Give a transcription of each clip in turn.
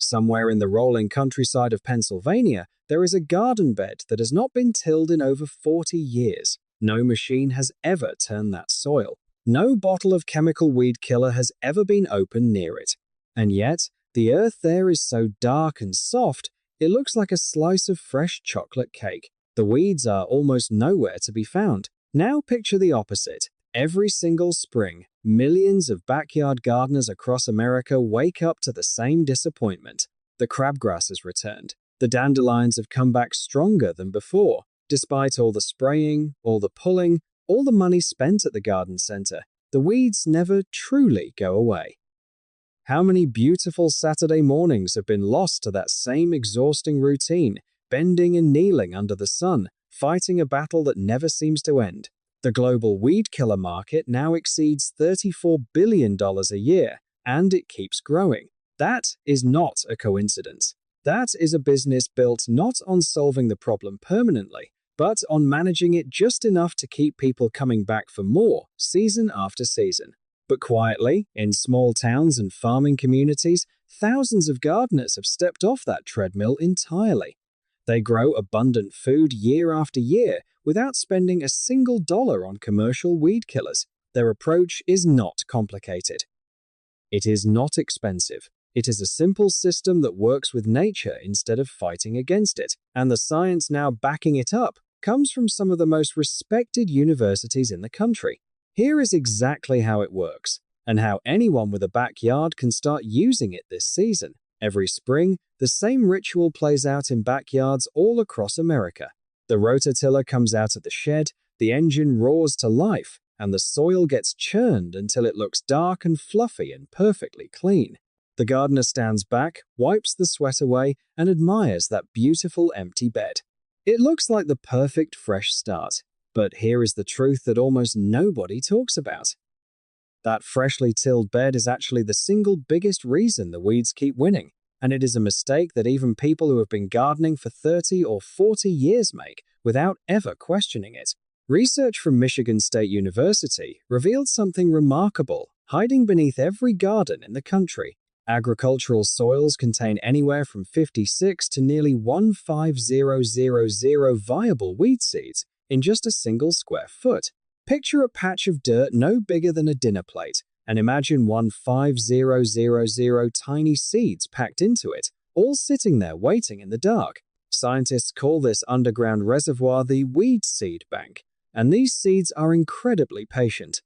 Somewhere in the rolling countryside of Pennsylvania, there is a garden bed that has not been tilled in over 40 years. No machine has ever turned that soil. No bottle of chemical weed killer has ever been opened near it. And yet, the earth there is so dark and soft, it looks like a slice of fresh chocolate cake. The weeds are almost nowhere to be found. Now picture the opposite. Every single spring, millions of backyard gardeners across America wake up to the same disappointment. The crabgrass has returned. The dandelions have come back stronger than before. Despite all the spraying, all the pulling, all the money spent at the garden center, the weeds never truly go away. How many beautiful Saturday mornings have been lost to that same exhausting routine, bending and kneeling under the sun, fighting a battle that never seems to end? The global weed killer market now exceeds $34 billion a year, and it keeps growing. That is not a coincidence. That is a business built not on solving the problem permanently, but on managing it just enough to keep people coming back for more, season after season. But quietly, in small towns and farming communities, thousands of gardeners have stepped off that treadmill entirely. They grow abundant food year after year without spending a single dollar on commercial weed killers. Their approach is not complicated. It is not expensive. It is a simple system that works with nature instead of fighting against it, and the science now backing it up comes from some of the most respected universities in the country. Here is exactly how it works, and how anyone with a backyard can start using it this season. Every spring, the same ritual plays out in backyards all across America. The rototiller comes out of the shed, the engine roars to life, and the soil gets churned until it looks dark and fluffy and perfectly clean. The gardener stands back, wipes the sweat away, and admires that beautiful empty bed. It looks like the perfect fresh start, but here is the truth that almost nobody talks about. That freshly tilled bed is actually the single biggest reason the weeds keep winning, and it is a mistake that even people who have been gardening for 30 or 40 years make without ever questioning it. Research from Michigan State University revealed something remarkable hiding beneath every garden in the country. Agricultural soils contain anywhere from 56 to nearly 15000 viable weed seeds in just a single square foot. Picture a patch of dirt no bigger than a dinner plate, and imagine 15000 tiny seeds packed into it, all sitting there waiting in the dark. Scientists call this underground reservoir the weed seed bank, and these seeds are incredibly patient.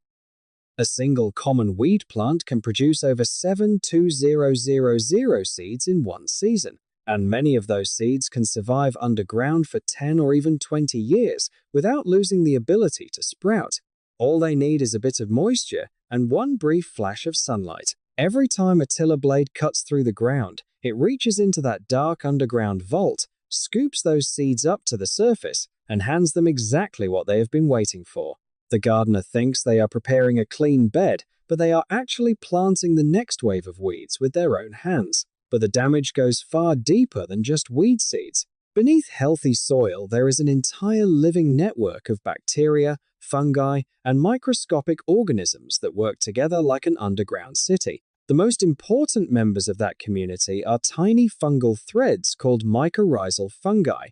A single common weed plant can produce over 72000 seeds in one season, and many of those seeds can survive underground for 10 or even 20 years without losing the ability to sprout. All they need is a bit of moisture and one brief flash of sunlight. Every time a tiller blade cuts through the ground, it reaches into that dark underground vault, scoops those seeds up to the surface, and hands them exactly what they have been waiting for. The gardener thinks they are preparing a clean bed, but they are actually planting the next wave of weeds with their own hands. But the damage goes far deeper than just weed seeds. Beneath healthy soil, there is an entire living network of bacteria, fungi, and microscopic organisms that work together like an underground city. The most important members of that community are tiny fungal threads called mycorrhizal fungi.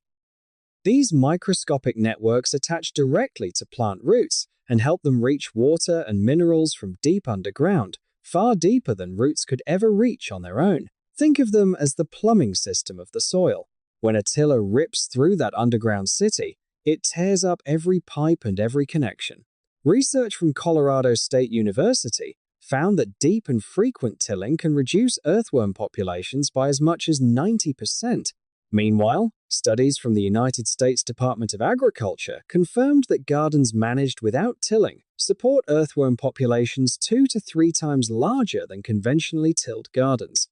These microscopic networks attach directly to plant roots and help them reach water and minerals from deep underground, far deeper than roots could ever reach on their own. Think of them as the plumbing system of the soil. When a tiller rips through that underground city, it tears up every pipe and every connection. Research from Colorado State University found that deep and frequent tilling can reduce earthworm populations by as much as 90%. Meanwhile, studies from the United States Department of Agriculture confirmed that gardens managed without tilling support earthworm populations 2 to 3 times larger than conventionally tilled gardens.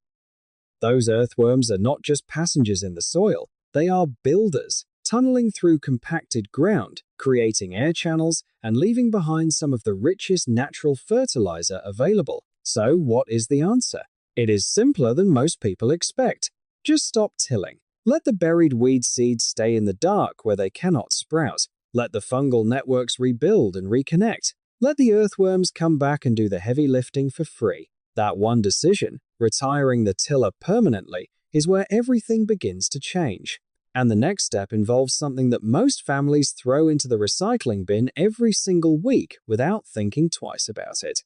Those earthworms are not just passengers in the soil, they are builders, tunneling through compacted ground, creating air channels, and leaving behind some of the richest natural fertilizer available. So what is the answer? It is simpler than most people expect. Just stop tilling. Let the buried weed seeds stay in the dark where they cannot sprout. Let the fungal networks rebuild and reconnect. Let the earthworms come back and do the heavy lifting for free. That one decision, retiring the tiller permanently, is where everything begins to change. And the next step involves something that most families throw into the recycling bin every single week without thinking twice about it.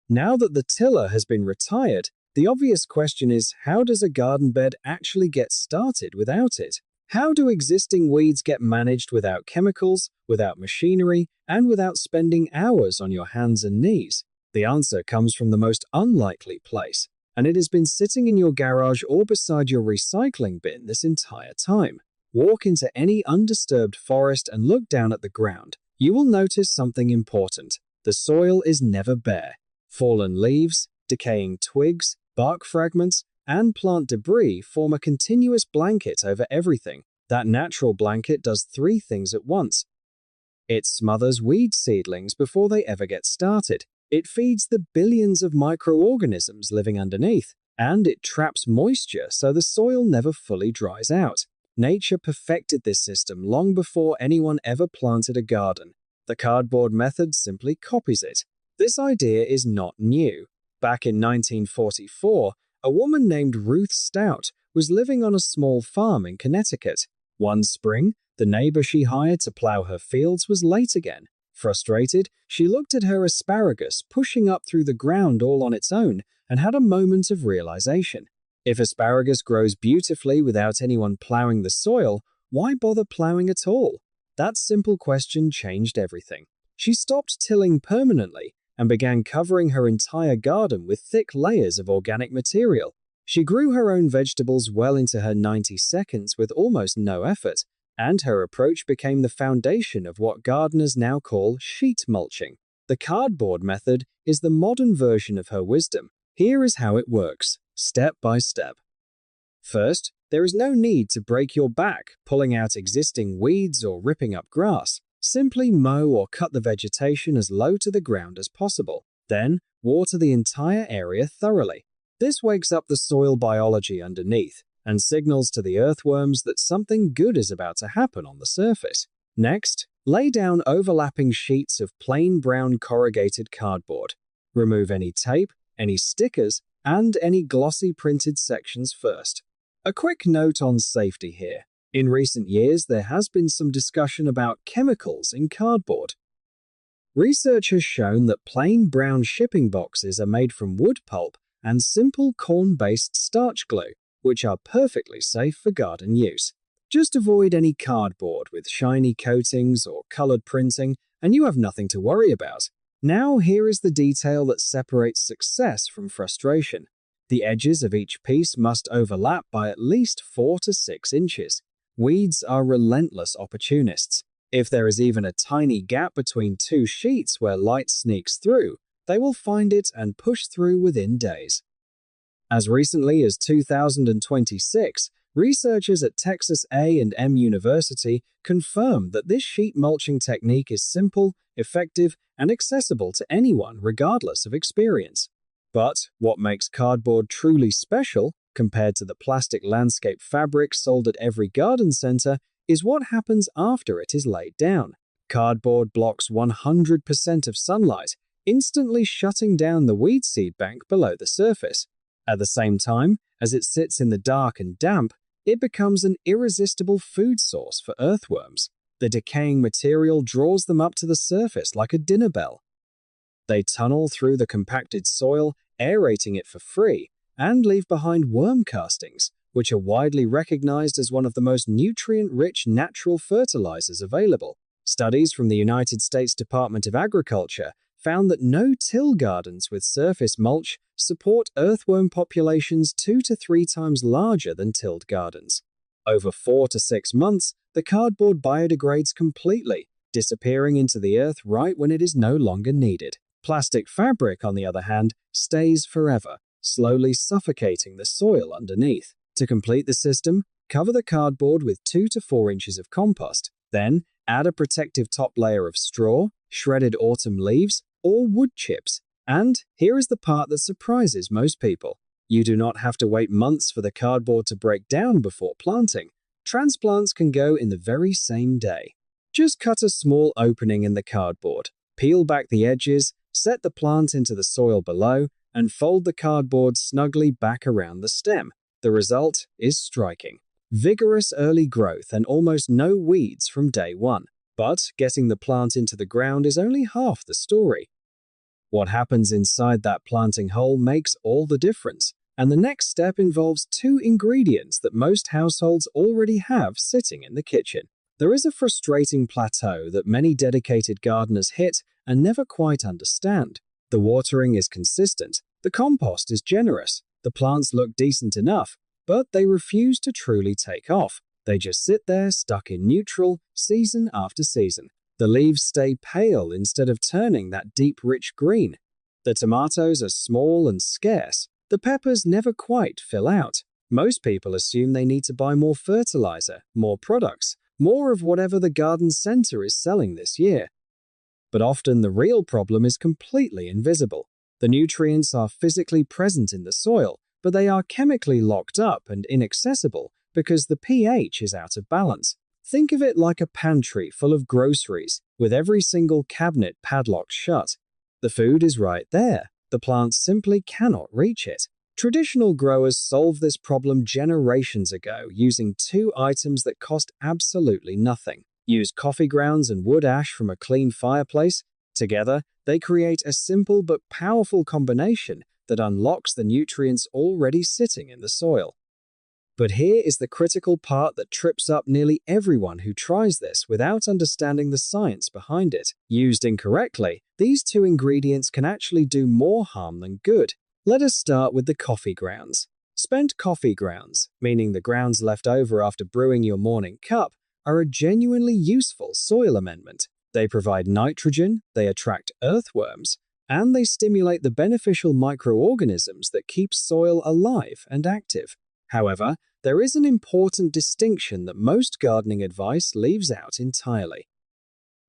Now that the tiller has been retired, the obvious question is, how does a garden bed actually get started without it? How do existing weeds get managed without chemicals, without machinery, and without spending hours on your hands and knees? The answer comes from the most unlikely place, and it has been sitting in your garage or beside your recycling bin this entire time. Walk into any undisturbed forest and look down at the ground. You will notice something important. The soil is never bare. Fallen leaves, decaying twigs, bark fragments, and plant debris form a continuous blanket over everything. That natural blanket does three things at once. It smothers weed seedlings before they ever get started. It feeds the billions of microorganisms living underneath, and it traps moisture so the soil never fully dries out. Nature perfected this system long before anyone ever planted a garden. The cardboard method simply copies it. This idea is not new. Back in 1944, a woman named Ruth Stout was living on a small farm in Connecticut. One spring, the neighbor she hired to plow her fields was late again. Frustrated, she looked at her asparagus pushing up through the ground all on its own and had a moment of realization. If asparagus grows beautifully without anyone plowing the soil, why bother plowing at all? That simple question changed everything. She stopped tilling permanently and began covering her entire garden with thick layers of organic material. She grew her own vegetables well into her 90 seconds with almost no effort, and her approach became the foundation of what gardeners now call sheet mulching. The cardboard method is the modern version of her wisdom. Here is how it works, step by step. First, there is no need to break your back pulling out existing weeds or ripping up grass. Simply mow or cut the vegetation as low to the ground as possible. Then, water the entire area thoroughly. This wakes up the soil biology underneath and signals to the earthworms that something good is about to happen on the surface. Next, lay down overlapping sheets of plain brown corrugated cardboard. Remove any tape, any stickers, and any glossy printed sections first. A quick note on safety here. In recent years, there has been some discussion about chemicals in cardboard. Research has shown that plain brown shipping boxes are made from wood pulp and simple corn-based starch glue, which are perfectly safe for garden use. Just avoid any cardboard with shiny coatings or colored printing, and you have nothing to worry about. Now here is the detail that separates success from frustration. The edges of each piece must overlap by at least 4 to 6 inches. Weeds are relentless opportunists. If there is even a tiny gap between two sheets where light sneaks through, they will find it and push through within days. As recently as 2026, researchers at Texas A&M University confirmed that this sheet mulching technique is simple, effective, and accessible to anyone regardless of experience. But what makes cardboard truly special, compared to the plastic landscape fabric sold at every garden center, is what happens after it is laid down. Cardboard blocks 100% of sunlight, instantly shutting down the weed seed bank below the surface. At the same time, as it sits in the dark and damp, it becomes an irresistible food source for earthworms. The decaying material draws them up to the surface like a dinner bell. They tunnel through the compacted soil, aerating it for free, and leave behind worm castings, which are widely recognized as one of the most nutrient-rich natural fertilizers available. Studies from the United States Department of Agriculture found that no-till gardens with surface mulch support earthworm populations 2 to 3 times larger than tilled gardens. Over 4 to 6 months, the cardboard biodegrades completely, disappearing into the earth right when it is no longer needed. Plastic fabric, on the other hand, stays forever, slowly suffocating the soil underneath. To complete the system, cover the cardboard with 2 to 4 inches of compost. Then, add a protective top layer of straw, shredded autumn leaves, or wood chips. And here is the part that surprises most people. You do not have to wait months for the cardboard to break down before planting. Transplants can go in the very same day. Just cut a small opening in the cardboard, peel back the edges, set the plant into the soil below, and fold the cardboard snugly back around the stem. The result is striking. Vigorous early growth and almost no weeds from day one. But getting the plant into the ground is only half the story. What happens inside that planting hole makes all the difference, and the next step involves two ingredients that most households already have sitting in the kitchen. There is a frustrating plateau that many dedicated gardeners hit and never quite understand. The watering is consistent, the compost is generous, the plants look decent enough, but they refuse to truly take off. They just sit there stuck in neutral, season after season. The leaves stay pale instead of turning that deep, rich green. The tomatoes are small and scarce. The peppers never quite fill out. Most people assume they need to buy more fertilizer, more products, more of whatever the garden center is selling this year. But often the real problem is completely invisible. The nutrients are physically present in the soil, but they are chemically locked up and inaccessible because the pH is out of balance. Think of it like a pantry full of groceries, with every single cabinet padlocked shut. The food is right there. The plants simply cannot reach it. Traditional growers solved this problem generations ago using two items that cost absolutely nothing. Use coffee grounds and wood ash from a clean fireplace. Together, they create a simple but powerful combination that unlocks the nutrients already sitting in the soil. But here is the critical part that trips up nearly everyone who tries this without understanding the science behind it. Used incorrectly, these two ingredients can actually do more harm than good. Let us start with the coffee grounds. Spent coffee grounds, meaning the grounds left over after brewing your morning cup, are a genuinely useful soil amendment. They provide nitrogen, they attract earthworms, and they stimulate the beneficial microorganisms that keep soil alive and active. However, there is an important distinction that most gardening advice leaves out entirely.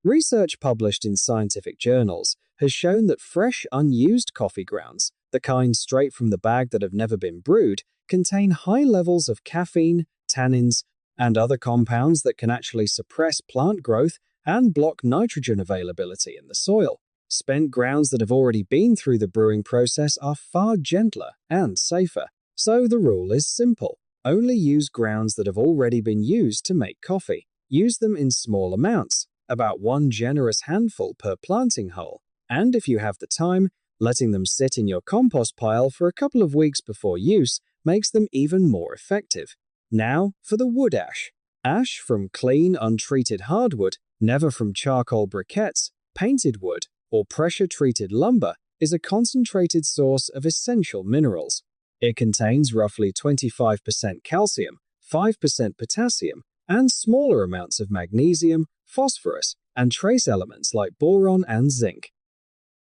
Research published in scientific journals has shown that fresh, unused coffee grounds, the kind straight from the bag that have never been brewed, contain high levels of caffeine, tannins, and other compounds that can actually suppress plant growth and block nitrogen availability in the soil. Spent grounds that have already been through the brewing process are far gentler and safer. So the rule is simple. Only use grounds that have already been used to make coffee. Use them in small amounts, about one generous handful per planting hole. And if you have the time, letting them sit in your compost pile for a couple of weeks before use makes them even more effective. Now for the wood ash. Ash from clean, untreated hardwood, never from charcoal briquettes, painted wood, or pressure-treated lumber, is a concentrated source of essential minerals. It contains roughly 25% calcium, 5% potassium, and smaller amounts of magnesium, phosphorus, and trace elements like boron and zinc.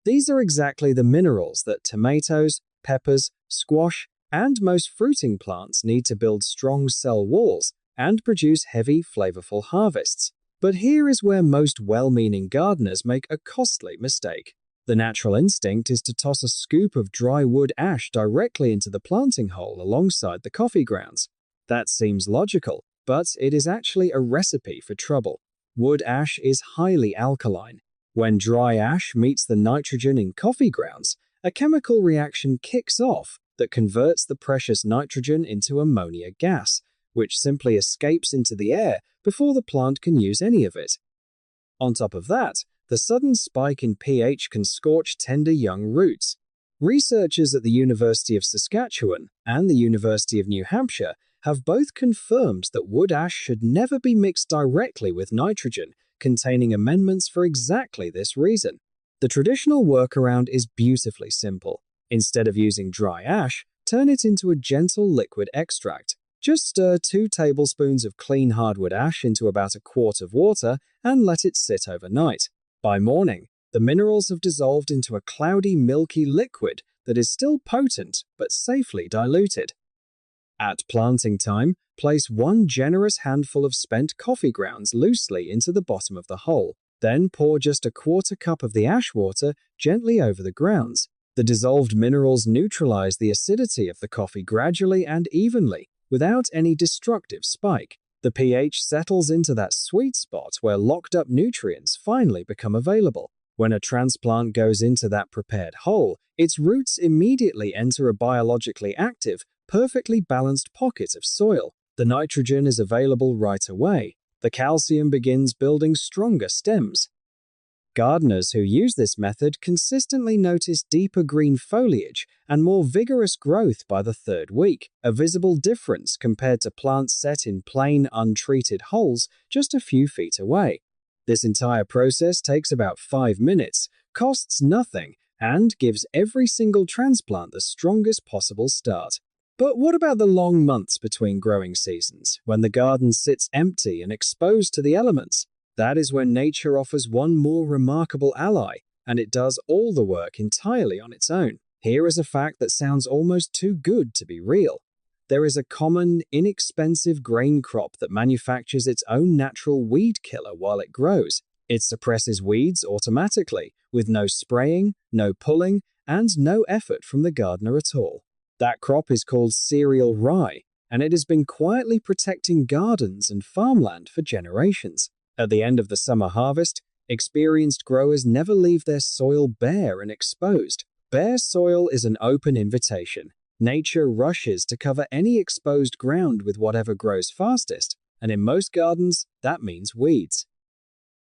These are exactly the minerals that tomatoes, peppers, squash, and most fruiting plants need to build strong cell walls and produce heavy, flavorful harvests. But here is where most well-meaning gardeners make a costly mistake. The natural instinct is to toss a scoop of dry wood ash directly into the planting hole alongside the coffee grounds. That seems logical, but it is actually a recipe for trouble. Wood ash is highly alkaline. When dry ash meets the nitrogen in coffee grounds, a chemical reaction kicks off that converts the precious nitrogen into ammonia gas, which simply escapes into the air before the plant can use any of it. On top of that, the sudden spike in pH can scorch tender young roots. Researchers at the University of Saskatchewan and the University of New Hampshire have both confirmed that wood ash should never be mixed directly with nitrogen, containing amendments for exactly this reason. The traditional workaround is beautifully simple. Instead of using dry ash, turn it into a gentle liquid extract. Just stir 2 tablespoons of clean hardwood ash into about a quart of water and let it sit overnight. By morning, the minerals have dissolved into a cloudy, milky liquid that is still potent but safely diluted. At planting time, place 1 generous handful of spent coffee grounds loosely into the bottom of the hole. Then pour just a quarter cup of the ash water gently over the grounds. The dissolved minerals neutralize the acidity of the coffee gradually and evenly, without any destructive spike. The pH settles into that sweet spot where locked-up nutrients finally become available. When a transplant goes into that prepared hole, its roots immediately enter a biologically active perfectly balanced pocket of soil. The nitrogen is available right away. The calcium begins building stronger stems. Gardeners who use this method consistently notice deeper green foliage and more vigorous growth by the third week, a visible difference compared to plants set in plain, untreated holes just a few feet away. This entire process takes about 5 minutes, costs nothing, and gives every single transplant the strongest possible start. But what about the long months between growing seasons, when the garden sits empty and exposed to the elements? That is when nature offers one more remarkable ally, and it does all the work entirely on its own. Here is a fact that sounds almost too good to be real. There is a common, inexpensive grain crop that manufactures its own natural weed killer while it grows. It suppresses weeds automatically, with no spraying, no pulling, and no effort from the gardener at all. That crop is called cereal rye, and it has been quietly protecting gardens and farmland for generations. At the end of the summer harvest, experienced growers never leave their soil bare and exposed. Bare soil is an open invitation. Nature rushes to cover any exposed ground with whatever grows fastest, and in most gardens, that means weeds.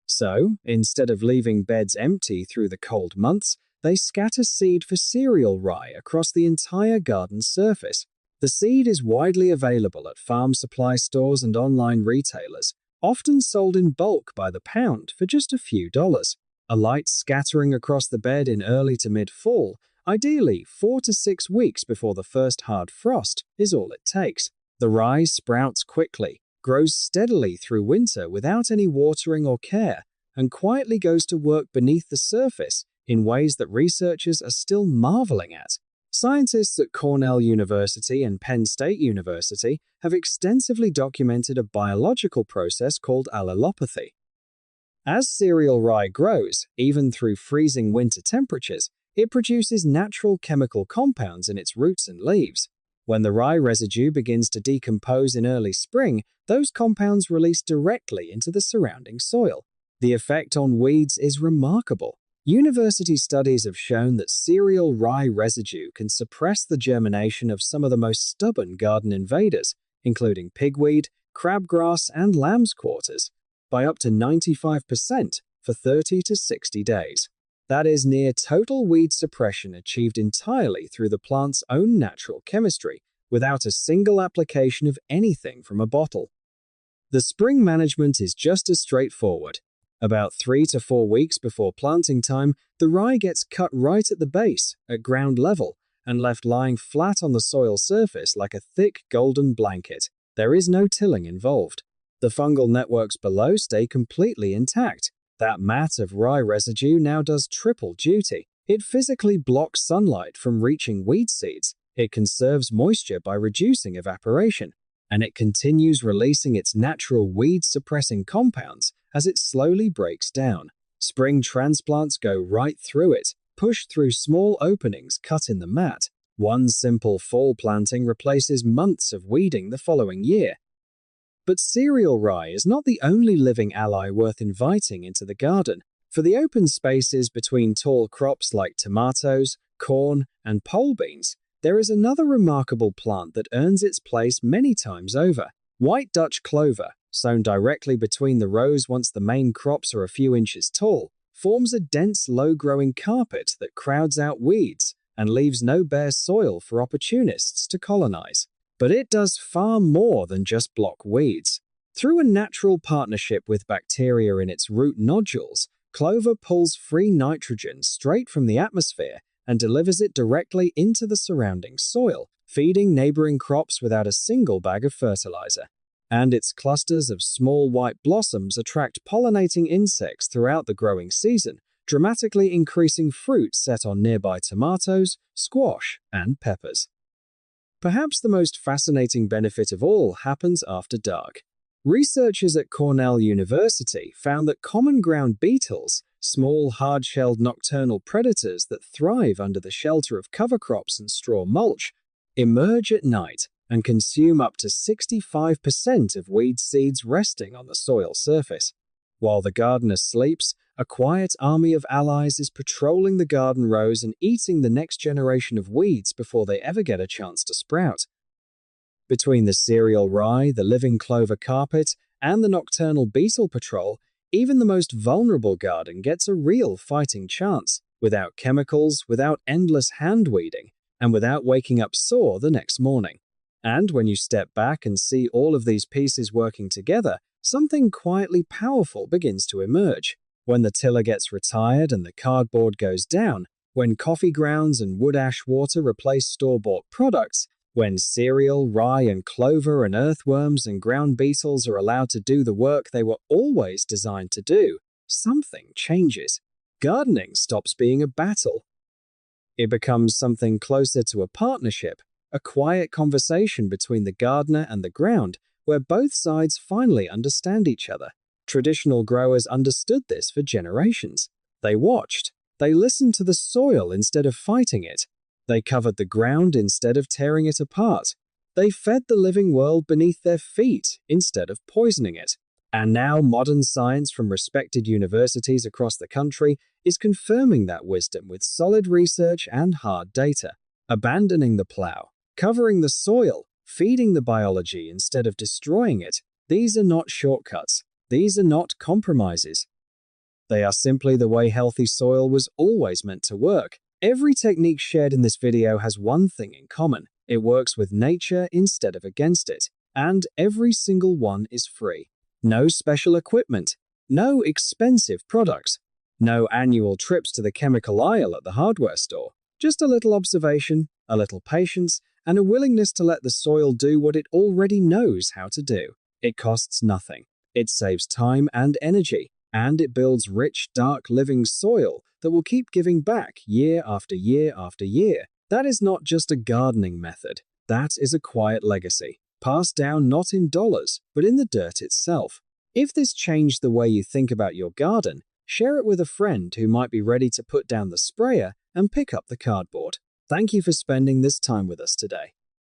So, instead of leaving beds empty through the cold months, they scatter seed for cereal rye across the entire garden surface. The seed is widely available at farm supply stores and online retailers, often sold in bulk by the pound for just a few dollars. A light scattering across the bed in early to mid-fall, ideally 4 to 6 weeks before the first hard frost, is all it takes. The rye sprouts quickly, grows steadily through winter without any watering or care, and quietly goes to work beneath the surface in ways that researchers are still marveling at. Scientists at Cornell University and Penn State University have extensively documented a biological process called allelopathy. As cereal rye grows, even through freezing winter temperatures, it produces natural chemical compounds in its roots and leaves. When the rye residue begins to decompose in early spring, those compounds release directly into the surrounding soil. The effect on weeds is remarkable. University studies have shown that cereal rye residue can suppress the germination of some of the most stubborn garden invaders, including pigweed, crabgrass, and lamb's quarters, by up to 95% for 30 to 60 days. That is near total weed suppression achieved entirely through the plant's own natural chemistry, without a single application of anything from a bottle. The spring management is just as straightforward. About 3 to 4 weeks before planting time, the rye gets cut right at the base, at ground level, and left lying flat on the soil surface like a thick golden blanket. There is no tilling involved. The fungal networks below stay completely intact. That mat of rye residue now does triple duty. It physically blocks sunlight from reaching weed seeds. It conserves moisture by reducing evaporation. And it continues releasing its natural weed-suppressing compounds as it slowly breaks down. Spring transplants go right through it, pushed through small openings cut in the mat. One simple fall planting replaces months of weeding the following year. But cereal rye is not the only living ally worth inviting into the garden. For the open spaces between tall crops like tomatoes, corn, and pole beans, there is another remarkable plant that earns its place many times over. White Dutch clover, sown directly between the rows once the main crops are a few inches tall, forms a dense, low-growing carpet that crowds out weeds and leaves no bare soil for opportunists to colonize. But it does far more than just block weeds. Through a natural partnership with bacteria in its root nodules, clover pulls free nitrogen straight from the atmosphere and delivers it directly into the surrounding soil, feeding neighboring crops without a single bag of fertilizer. And its clusters of small white blossoms attract pollinating insects throughout the growing season, dramatically increasing fruit set on nearby tomatoes, squash, and peppers. Perhaps the most fascinating benefit of all happens after dark. Researchers at Cornell University found that common ground beetles, small hard-shelled nocturnal predators that thrive under the shelter of cover crops and straw mulch, emerge at night and consume up to 65% of weed seeds resting on the soil surface. While the gardener sleeps, a quiet army of allies is patrolling the garden rows and eating the next generation of weeds before they ever get a chance to sprout. Between the cereal rye, the living clover carpet, and the nocturnal beetle patrol, even the most vulnerable garden gets a real fighting chance, without chemicals, without endless hand weeding, and without waking up sore the next morning. And when you step back and see all of these pieces working together, something quietly powerful begins to emerge. When the tiller gets retired and the cardboard goes down, when coffee grounds and wood ash water replace store-bought products, when cereal, rye and clover and earthworms and ground beetles are allowed to do the work they were always designed to do, something changes. Gardening stops being a battle. It becomes something closer to a partnership, a quiet conversation between the gardener and the ground, where both sides finally understand each other. Traditional growers understood this for generations. They watched. They listened to the soil instead of fighting it. They covered the ground instead of tearing it apart. They fed the living world beneath their feet instead of poisoning it. And now modern science from respected universities across the country is confirming that wisdom with solid research and hard data. Abandoning the plow, covering the soil, feeding the biology instead of destroying it, these are not shortcuts. These are not compromises. They are simply the way healthy soil was always meant to work. Every technique shared in this video has one thing in common. It works with nature instead of against it. And every single one is free. No special equipment. No expensive products. No annual trips to the chemical aisle at the hardware store. Just a little observation, a little patience, and a willingness to let the soil do what it already knows how to do. It costs nothing. It saves time and energy. And it builds rich, dark, living soil that will keep giving back year after year after year. That is not just a gardening method. That is a quiet legacy, passed down not in dollars, but in the dirt itself. If this changed the way you think about your garden, share it with a friend who might be ready to put down the sprayer and pick up the cardboard. Thank you for spending this time with us today.